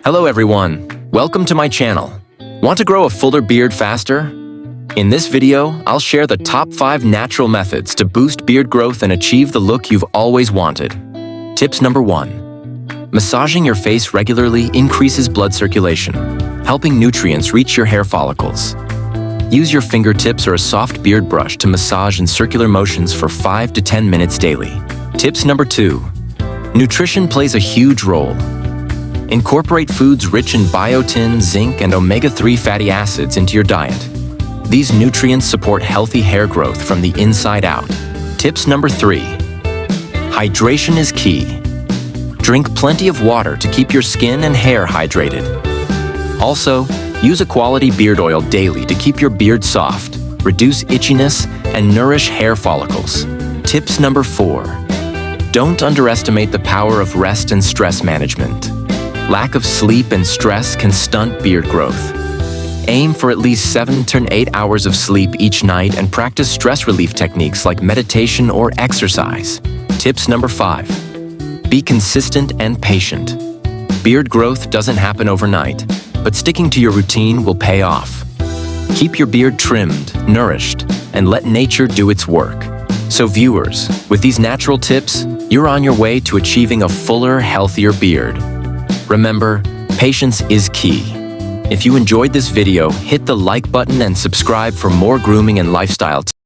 Hello everyone, welcome to my channel. Want to grow a fuller beard faster? In this video, I'll share the top 5 natural methods to boost beard growth and achieve the look you've always wanted. Tips number 1. Massaging your face regularly increases blood circulation, helping nutrients reach your hair follicles. Use your fingertips or a soft beard brush to massage in circular motions for 5 to 10 minutes daily. Tips number 2. Nutrition plays a huge role. Incorporate foods rich in biotin, zinc, and omega-3 fatty acids into your diet. These nutrients support healthy hair growth from the inside out. Tips number 3. Hydration is key. Drink plenty of water to keep your skin and hair hydrated. Also, use a quality beard oil daily to keep your beard soft, reduce itchiness, and nourish hair follicles. Tips number 4. Don't underestimate the power of rest and stress management. Lack of sleep and stress can stunt beard growth. Aim for at least 7 to 8 hours of sleep each night and practice stress relief techniques like meditation or exercise. Tips number 5. Be consistent and patient. Beard growth doesn't happen overnight, but sticking to your routine will pay off. Keep your beard trimmed, nourished, and let nature do its work. So viewers, with these natural tips, you're on your way to achieving a fuller, healthier beard. Remember, patience is key. If you enjoyed this video, hit the like button and subscribe for more grooming and lifestyle tips.